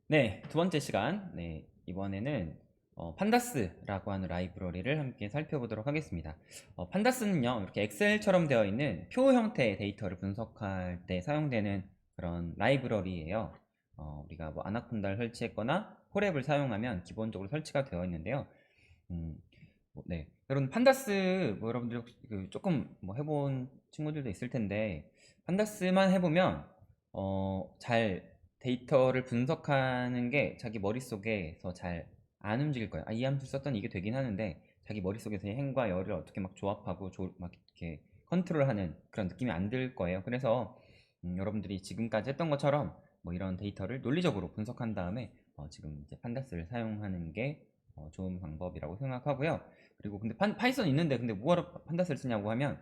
네, 두 번째 시간. 네, 이번에는 판다스라고 하는 라이브러리를 함께 살펴보도록 하겠습니다. 판다스는요, 이렇게 엑셀처럼 되어 있는 표 형태의 데이터를 분석할 때 사용되는 그런 라이브러리예요. 우리가 뭐 아나콘다를 설치했거나 콜앱을 사용하면 기본적으로 설치가 되어 있는데요. 음, 네, 여러분 판다스 뭐 여러분들 혹시 조금 뭐 해본 친구들도 있을 텐데 판다스만 해보면 잘 데이터를 분석하는 게 자기 머릿속에서 잘 안 움직일 거예요. 이 함수 썼더니 이게 되긴 하는데 자기 머릿속에서 행과 열을 어떻게 막 조합하고 막 이렇게 컨트롤하는 그런 느낌이 안 들 거예요. 그래서 여러분들이 지금까지 했던 것처럼 뭐 이런 데이터를 논리적으로 분석한 다음에 지금 이제 판다스를 사용하는 게 좋은 방법이라고 생각하고요. 그리고 근데 파이썬 있는데 근데 뭐하러 판다스를 쓰냐고 하면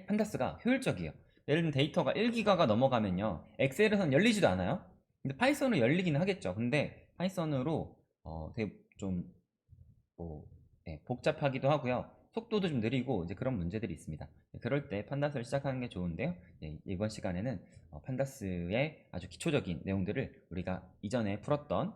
판다스가 효율적이에요. 예를 들면 데이터가 1기가가 넘어가면요, 엑셀에선 열리지도 않아요. 근데 파이썬으로 열리기는 하겠죠. 근데 파이썬으로 되게 좀뭐 복잡하기도 하고요. 속도도 좀 느리고 이제 그런 문제들이 있습니다. 그럴 때 판다스를 시작하는 게 좋은데요. 이번 시간에는 판다스의 아주 기초적인 내용들을 우리가 이전에 풀었던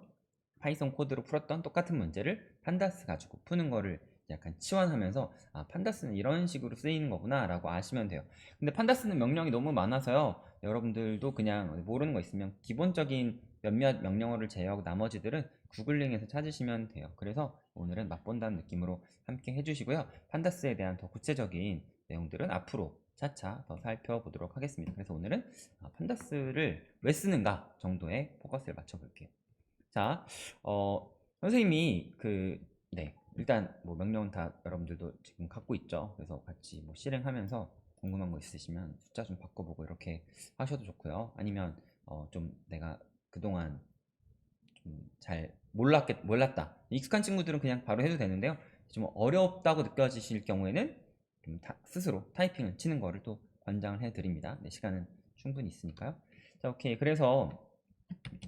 파이썬 코드로 풀었던 똑같은 문제를 판다스 가지고 푸는 거를 약간 치환하면서 판다스는 이런 식으로 쓰이는 거구나 라고 아시면 돼요. 근데 판다스는 명령이 너무 많아서요, 여러분들도 그냥 모르는 거 있으면 기본적인 몇몇 명령어를 제외하고 나머지들은 구글링에서 찾으시면 돼요. 그래서 오늘은 맛본다는 느낌으로 함께 해주시고요. 판다스에 대한 더 구체적인 내용들은 앞으로 차차 더 살펴보도록 하겠습니다. 그래서 오늘은 판다스를 왜 쓰는가 정도의 포커스를 맞춰볼게요. 자, 선생님이 일단 뭐 명령은 다 여러분들도 지금 갖고 있죠. 그래서 같이 뭐 실행하면서 궁금한 거 있으시면 숫자 좀 바꿔보고 이렇게 하셔도 좋고요. 아니면 좀 내가 그동안 좀 잘 몰랐다. 익숙한 친구들은 그냥 바로 해도 되는데요. 좀 어렵다고 느껴지실 경우에는 좀 스스로 타이핑을 치는 거를 또 권장을 해드립니다. 네, 시간은 충분히 있으니까요. 자, 오케이. 그래서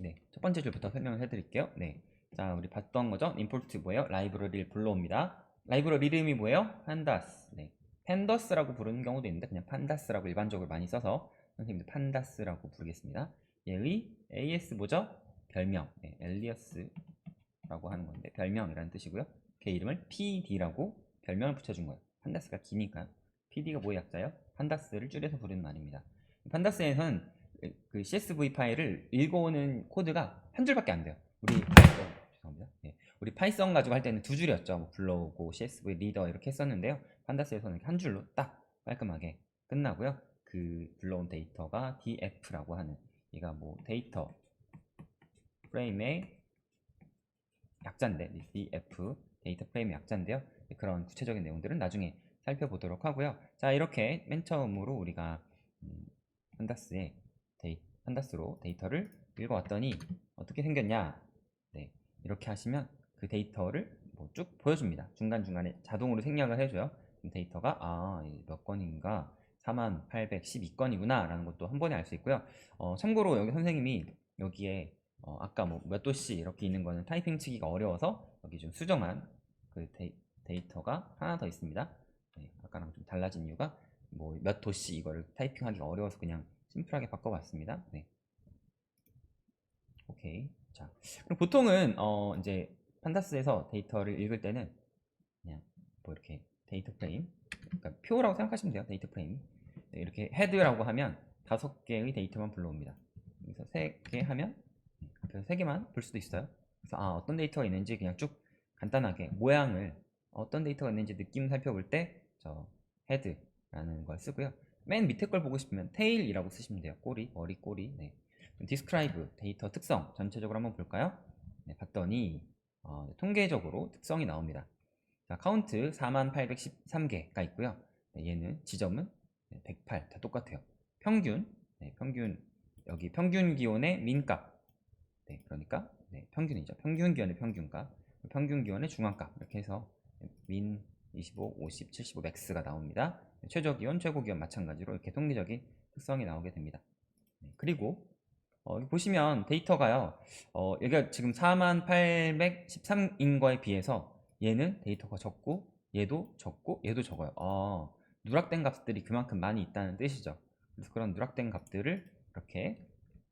네, 첫 번째 줄부터 설명을 해드릴게요. 네, 자, 우리 봤던 거죠. 임포트 뭐예요? 라이브러리를 불러옵니다. 라이브러리 이름이 뭐예요? 판다스. 네, 팬더스라고 부르는 경우도 있는데 그냥 판다스라고 일반적으로 많이 써서 선생님들 판다스라고 부르겠습니다. 얘의 AS 뭐죠? 별명, 네, 엘리어스라고 하는 건데 별명이라는 뜻이고요. 걔 이름을 PD라고 별명을 붙여준 거예요. 판다스가 기니까. PD가 뭐의 약자예요? 판다스를 줄여서 부르는 말입니다. 판다스에서는 그 CSV 파일을 읽어오는 코드가 한 줄밖에 안 돼요. 우리 파이썬, 죄송합니다. 예, 우리 파이썬 가지고 할 때는 두 줄이었죠. 뭐 불러오고 CSV 리더 이렇게 했었는데요. 판다스에서는 한 줄로 딱 깔끔하게 끝나고요. 그 불러온 데이터가 df라고 하는, 얘가 뭐 데이터 프레임의 약자인데, df 데이터 프레임의 약자인데요. 그런 구체적인 내용들은 나중에 살펴보도록 하고요. 자, 이렇게 맨 처음으로 우리가 음, 판다스에 판다스로 데이터를 읽어왔더니 어떻게 생겼냐. 네, 이렇게 하시면 그 데이터를 뭐쭉 보여줍니다. 중간중간에 자동으로 생략을 해줘요. 데이터가 몇 건인가, 4812건이구나 라는 것도 한 번에 알 수 있고요. 참고로 여기 선생님이 여기에 아까 뭐 몇 도씨 이렇게 있는 거는 타이핑 치기가 어려워서 여기 좀 수정한 그 데이터가 하나 더 있습니다. 네, 아까랑 좀 달라진 이유가 뭐 몇 도씨 이거를 타이핑하기가 어려워서 그냥 심플하게 바꿔봤습니다. 네, 오케이. 자, 그럼 보통은 이제 판다스에서 데이터를 읽을 때는 그냥 뭐 이렇게 데이터 프레임, 그러니까 표라고 생각하시면 돼요. 데이터 프레임. 네, 이렇게 헤드라고 하면 5개의 데이터만 불러옵니다. 그래서 3개 하면 그래서 3개만 볼 수도 있어요. 그래서 어떤 데이터가 있는지 그냥 쭉 간단하게 모양을, 어떤 데이터가 있는지 느낌 살펴볼 때 저 헤드라는 걸 쓰고요. 맨 밑에 걸 보고 싶으면 테일이라고 쓰시면 돼요. 꼬리, 머리, 꼬리. 네. 디스크라이브 데이터 특성 전체적으로 한번 볼까요? 네, 봤더니 통계적으로 특성이 나옵니다. 자, 카운트 4813개가 있고요. 네, 얘는 지점은 108, 다 똑같아요. 평균, 평균, 여기 평균 기온의 민값, 그러니까 평균이죠. 평균 기온의 평균값, 평균 기온의 중앙값, 이렇게 해서 민 25, 50, 75 맥스가 나옵니다. 최저 기온, 최고 기온 마찬가지로 이렇게 통계적인 특성이 나오게 됩니다. 그리고 보시면 데이터가요, 여기가 지금 4813인 거에 비해서 얘는 데이터가 적고 얘도 적고 얘도 적어요. 누락된 값들이 그만큼 많이 있다는 뜻이죠. 그래서 그런 누락된 값들을 이렇게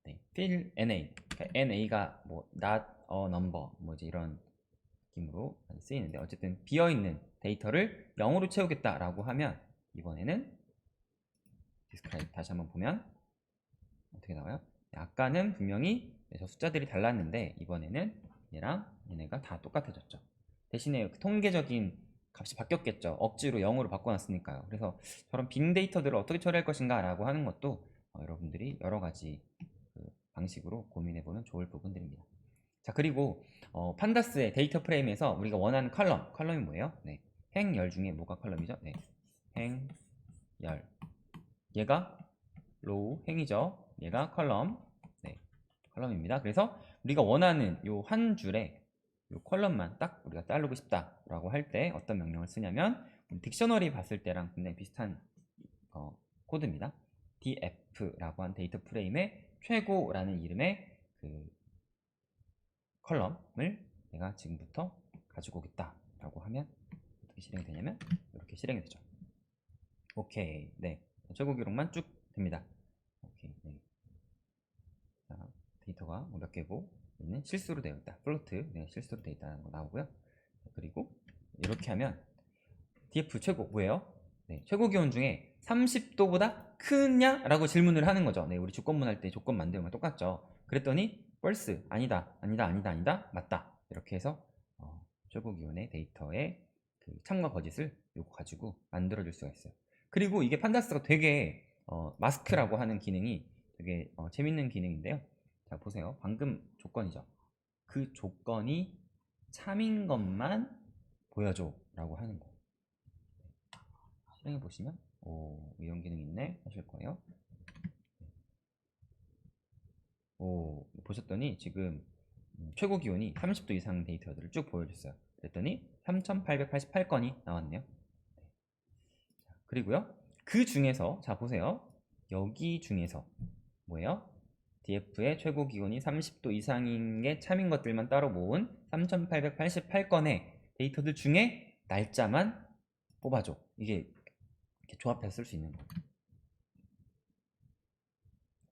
네, fill NA. 그러니까 NA가 뭐 not a number 뭐 이제 이런 느낌으로 많이 쓰이는데 어쨌든 비어있는 데이터를 0으로 채우겠다라고 하면 이번에는 describe 다시 한번 보면 어떻게 나와요? 아까는 분명히 저 숫자들이 달랐는데 이번에는 얘랑 얘네가 다 똑같아졌죠. 대신에 통계적인 값이 바뀌었겠죠. 억지로 0으로 바꿔놨으니까요. 그래서 저런 빅데이터들을 어떻게 처리할 것인가 라고 하는 것도 여러분들이 여러 가지 그 방식으로 고민해보면 좋을 부분들입니다. 자, 그리고 판다스의 데이터 프레임에서 우리가 원하는 컬럼이 뭐예요? 네, 행열 중에 뭐가 컬럼이죠? 네, 행열. 얘가 로우 행이죠. 얘가 컬럼. 네, 컬럼입니다. 그래서 우리가 원하는 요 한 줄에 요 컬럼만 딱 우리가 자르고 싶다라고 할 때 어떤 명령을 쓰냐면 딕셔너리 봤을 때랑 굉장히 비슷한 코드입니다. df라고 한 데이터 프레임의 최고라는 이름의 그 컬럼을 내가 지금부터 가지고 오겠다라고 하면 어떻게 실행이 되냐면 이렇게 실행이 되죠. 오케이. 네. 최고 기록만 쭉 됩니다. 오케이. 네. 자, 데이터가 몇 개고 얘는 실수로 되어 있다. 플로트. 네, 실수로 되어 있다는 거 나오고요. 그리고 이렇게 하면 df 최고 뭐예요? 네, 최고 기온 중에 30도보다 크냐? 라고 질문을 하는 거죠. 네, 우리 조건문 할 때 조건 만드는 거 똑같죠. 그랬더니 false 아니다 맞다 이렇게 해서 최고 기온의 데이터의 그 참과 거짓을 요거 가지고 만들어 줄 수가 있어요. 그리고 이게 판다스가 되게 마스크라고 하는 기능이 되게 재밌는 기능인데요. 자, 보세요. 방금 조건이죠. 그 조건이 참인 것만 보여줘 라고 하는 거. 실행해 보시면 오, 이런 기능이 있네 하실 거예요. 오, 보셨더니 지금 최고 기온이 30도 이상 데이터들을 쭉 보여줬어요. 그랬더니 3888건이 나왔네요. 그리고요, 그 중에서 자 보세요. 여기 중에서 뭐예요? df의 최고 기온이 30도 이상인 게 참인 것들만 따로 모은 3888건의 데이터들 중에 날짜만 뽑아줘. 이게 이렇게 조합해서 쓸 수 있는 거예요.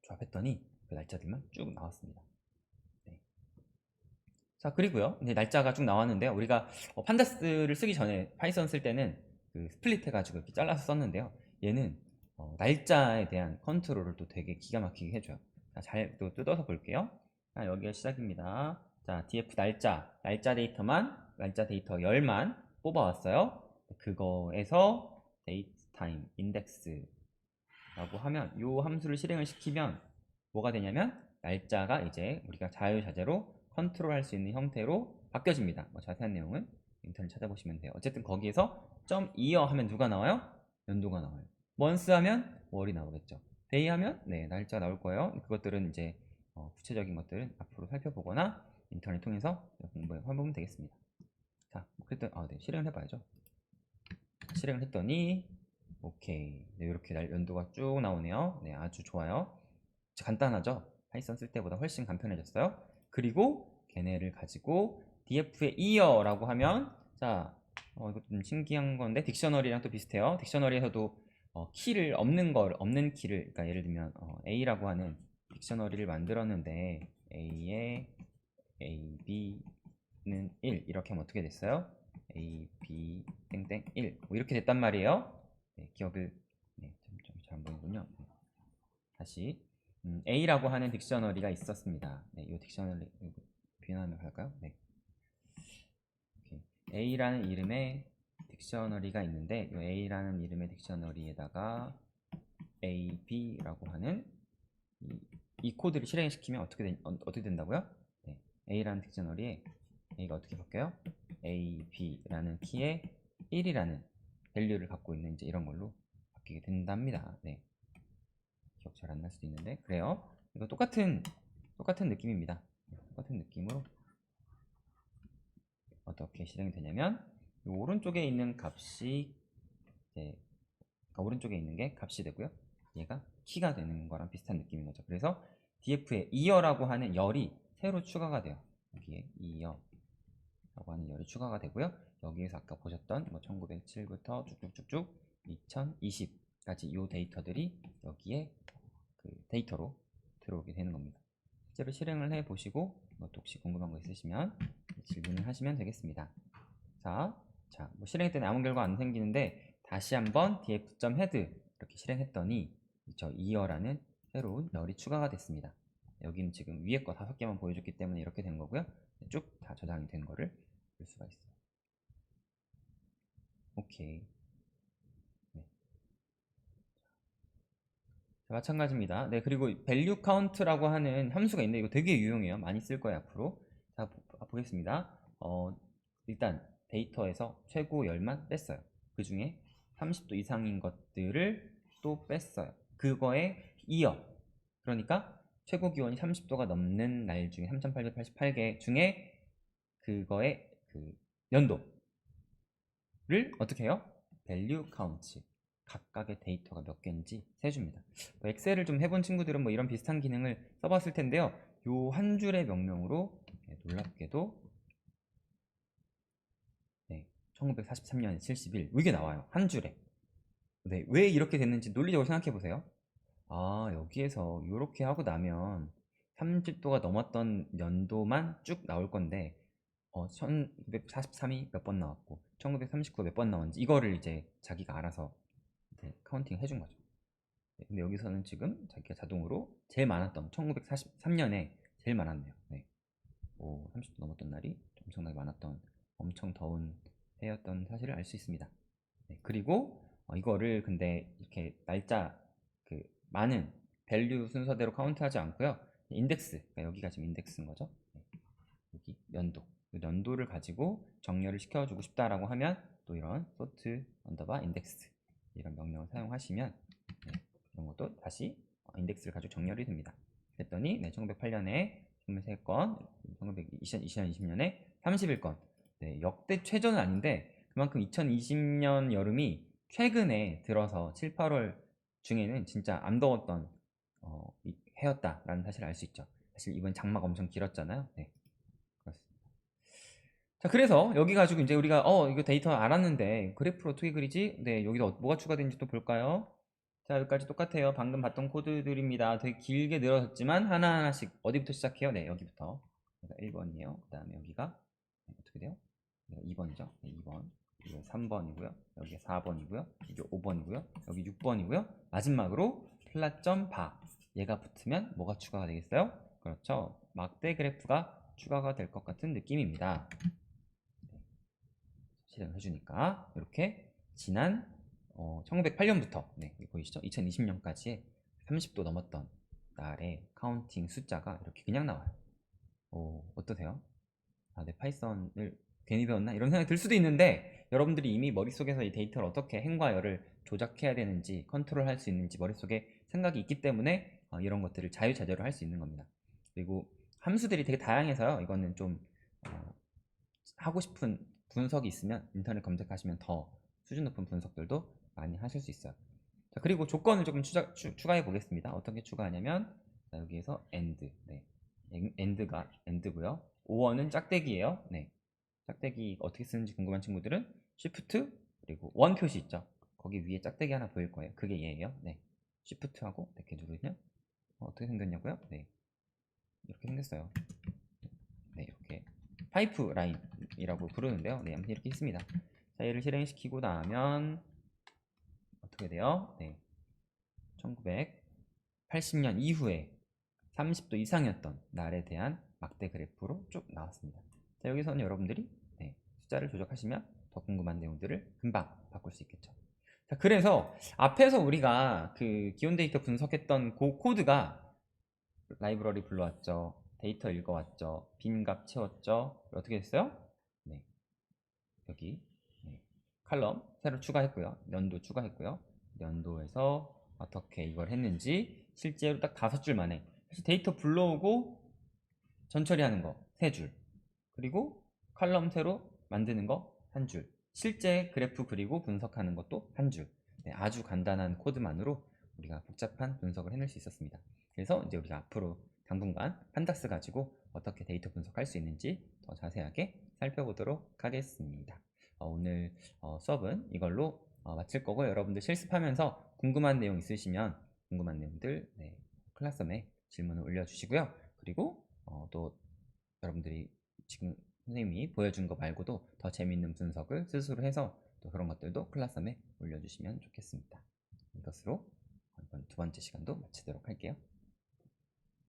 조합했더니 그 날짜들만 쭉 나왔습니다. 네. 자, 그리고요, 이제 날짜가 쭉 나왔는데요. 우리가 판다스를 쓰기 전에 파이썬 쓸 때는 그 스플릿 해가지고 이렇게 잘라서 썼는데요. 얘는 날짜에 대한 컨트롤을 또 되게 기가 막히게 해줘요. 자, 잘 또 뜯어서 볼게요. 자, 여기가 시작입니다. 자, df 날짜 데이터만, 날짜 데이터 열만 뽑아왔어요. 그거에서 date time index라고 하면 요 함수를 실행을 시키면 뭐가 되냐면 날짜가 이제 우리가 자유자재로 컨트롤할 수 있는 형태로 바뀌어집니다. 자세한 내용은 인터넷 찾아보시면 돼요. 어쨌든 거기에서 .year 하면 누가 나와요? 연도가 나와요. month 하면 월이 나오겠죠. day 하면 네, 날짜 나올 거예요. 그것들은 이제 구체적인 것들은 앞으로 살펴보거나 인터넷 통해서 공부해 보면 되겠습니다. 자, 그랬더니 네, 실행을 해봐야죠. 실행을 했더니 오케이. 네, 이렇게 연도가 쭉 나오네요. 네, 아주 좋아요. 간단하죠? 파이썬 쓸 때보다 훨씬 간편해졌어요. 그리고 걔네를 가지고 df의 year라고 하면 자, 이거 좀 신기한 건데 딕셔너리랑 또 비슷해요. 딕셔너리에서도 키를 없는 키를 그러니까 예를 들면 a라고 하는 딕셔너리를 만들었는데 a의 a, b는 1 이렇게 하면 어떻게 됐어요? a, b, 땡땡 1 뭐 이렇게 됐단 말이에요. 네, 기억을 잘 안 보이군요. 다시 A라고 하는 딕셔너리가 있었습니다. 네, 이 딕셔너리 비난을 할까요? 네. 오케이. A라는 이름의 딕셔너리가 있는데 이 A라는 이름의 딕셔너리에다가 A, B라고 하는 이 코드를 실행시키면 어떻게 된다고요? 네. A라는 딕셔너리에 A가 어떻게 바뀌어요? A, B라는 키에 1이라는 밸류를 갖고 있는 이제 이런 걸로 바뀌게 된답니다. 네. 기억 잘 안 날 수도 있는데 그래요. 이거 똑같은 느낌입니다. 똑같은 느낌으로 어떻게 실행이 되냐면 이 오른쪽에 있는 값이 이제 오른쪽에 있는 게 값이 되고요. 얘가 키가 되는 거랑 비슷한 느낌인 거죠. 그래서 df에 이어라고 하는 열이 새로 추가가 돼요. 여기에 이어라고 하는 열이 추가가 되고요. 여기에서 아까 보셨던 1907부터 쭉쭉쭉쭉 2020까지 이 데이터들이 여기에 그 데이터로 들어오게 되는 겁니다. 실제로 실행을 해 보시고 이것도 혹시 궁금한 거 있으시면 질문을 하시면 되겠습니다. 자, 뭐 실행했더니 아무 결과 안 생기는데 다시 한번 df.head 이렇게 실행했더니 저 2열라는 새로운 열이 추가가 됐습니다. 여기는 지금 위에 거 5개만 보여줬기 때문에 이렇게 된 거고요. 쭉 다 저장이 된 거를 볼 수가 있어요. 오케이. 네. 자, 마찬가지입니다. 네, 그리고 value count라고 하는 함수가 있는데 이거 되게 유용해요. 많이 쓸 거예요, 앞으로. 자, 보겠습니다. 일단 데이터에서 최고 열만 뺐어요. 그 중에 30도 이상인 것들을 또 뺐어요. 그거에 이어. 그러니까 최고 기온이 30도가 넘는 날 중에 3888개 중에 그거의 그 연도를 어떻게 해요? value count. 각각의 데이터가 몇 개인지 세줍니다. 뭐 엑셀을 좀 해본 친구들은 뭐 이런 비슷한 기능을 써봤을 텐데요. 요 한 줄의 명령으로 놀랍게도 1943년에 71 이게 나와요. 한 줄에. 네, 왜 이렇게 됐는지 논리적으로 생각해 보세요. 아, 여기에서 이렇게 하고 나면 30도가 넘었던 연도만 쭉 나올 건데 1943이 몇 번 나왔고 1939가 몇 번 나왔는지 이거를 이제 자기가 알아서 카운팅 해준 거죠. 네, 근데 여기서는 지금 자기가 자동으로 제일 많았던 1943년에 제일 많았네요. 네. 30도 넘었던 날이 엄청나게 많았던 엄청 더운 해였던 사실을 알 수 있습니다. 네, 그리고 이거를 근데 이렇게 날짜 그 많은 밸류 순서대로 카운트하지 않고요. 인덱스, 그러니까 여기가 지금 인덱스인 거죠. 네, 여기 연도, 그 연도를 가지고 정렬을 시켜주고 싶다라고 하면 또 이런 sort 언더바 인덱스 이런 명령을 사용하시면 이런 것도 다시 인덱스를 가지고 정렬이 됩니다. 그랬더니 1908년에 23건, 2020년에 31건. 네, 역대 최저는 아닌데 그만큼 2020년 여름이 최근에 들어서 7, 8월 중에는 진짜 안 더웠던 해였다라는 사실을 알 수 있죠. 사실 이번 장마가 엄청 길었잖아요. 네, 그렇습니다. 자, 그래서 여기 가지고 이제 우리가 이거 데이터 알았는데 그래프를 어떻게 그리지? 네, 여기다 뭐가 추가된지 또 볼까요? 자, 여기까지 똑같아요. 방금 봤던 코드들입니다. 되게 길게 늘어졌지만 하나하나씩 어디부터 시작해요? 네, 여기부터. 1번이에요. 그 다음에 여기가 어떻게 돼요? 2번이죠. 네, 2번. 이게 3번이고요. 여기 4번이고요. 이게 5번이고요. 여기 6번이고요. 마지막으로 플랫점 바. 얘가 붙으면 뭐가 추가가 되겠어요? 그렇죠. 막대 그래프가 추가가 될 것 같은 느낌입니다. 네, 실행을 해주니까 이렇게 지난 1908년부터 보이시죠? 2020년까지의 30도 넘었던 날의 카운팅 숫자가 이렇게 그냥 나와요. 어떠세요? 아, 네, 파이썬을 괜히 배웠나? 이런 생각이 들 수도 있는데 여러분들이 이미 머릿속에서 이 데이터를 어떻게 행과 열을 조작해야 되는지 컨트롤할 수 있는지 머릿속에 생각이 있기 때문에 이런 것들을 자유자재로 할 수 있는 겁니다. 그리고 함수들이 되게 다양해서요. 이거는 좀 하고 싶은 분석이 있으면 인터넷 검색하시면 더 수준 높은 분석들도 많이 하실 수 있어요. 자, 그리고 조건을 조금 추가해 보겠습니다. 어떻게 추가하냐면 여기에서 AND, AND가 AND고요. 5원은 짝대기예요. 네, 짝대기 어떻게 쓰는지 궁금한 친구들은 Shift 그리고 원 표시 있죠. 거기 위에 짝대기 하나 보일 거예요. 그게 얘예요. 네, Shift하고 이렇게 누르면 어떻게 생겼냐고요? 네, 이렇게 생겼어요. 네, 이렇게 파이프 라인이라고 부르는데요. 네, 아무튼 이렇게 있습니다. 자, 얘를 실행시키고 나면 어떻게 돼요? 네, 1980년 이후에 30도 이상이었던 날에 대한 막대 그래프로 쭉 나왔습니다. 자, 여기서는 여러분들이 숫자를 조작하시면 더 궁금한 내용들을 금방 바꿀 수 있겠죠. 자, 그래서 앞에서 우리가 그 기온 데이터 분석했던 그 코드가 라이브러리 불러왔죠. 데이터 읽어왔죠. 빈 값 채웠죠. 어떻게 됐어요? 네, 여기 칼럼 새로 추가했고요. 연도 추가했고요. 연도에서 어떻게 이걸 했는지 실제로 딱 5줄 만에 데이터 불러오고 전처리하는 거 3줄, 그리고 칼럼 새로 만드는 거 1줄, 실제 그래프 그리고 분석하는 것도 1줄. 네, 아주 간단한 코드만으로 우리가 복잡한 분석을 해낼 수 있었습니다. 그래서 이제 우리가 앞으로 당분간 판다스 가지고 어떻게 데이터 분석할 수 있는지 더 자세하게 살펴보도록 하겠습니다. 오늘 수업은 이걸로 마칠 거고, 여러분들 실습하면서 궁금한 내용 있으시면 궁금한 내용들 클래스홈에 질문을 올려주시고요. 그리고 또 여러분들이 지금 선생님이 보여준 거 말고도 더 재밌는 분석을 스스로 해서 또 그런 것들도 클라스홈에 올려주시면 좋겠습니다. 이것으로 이번 두 번째 시간도 마치도록 할게요.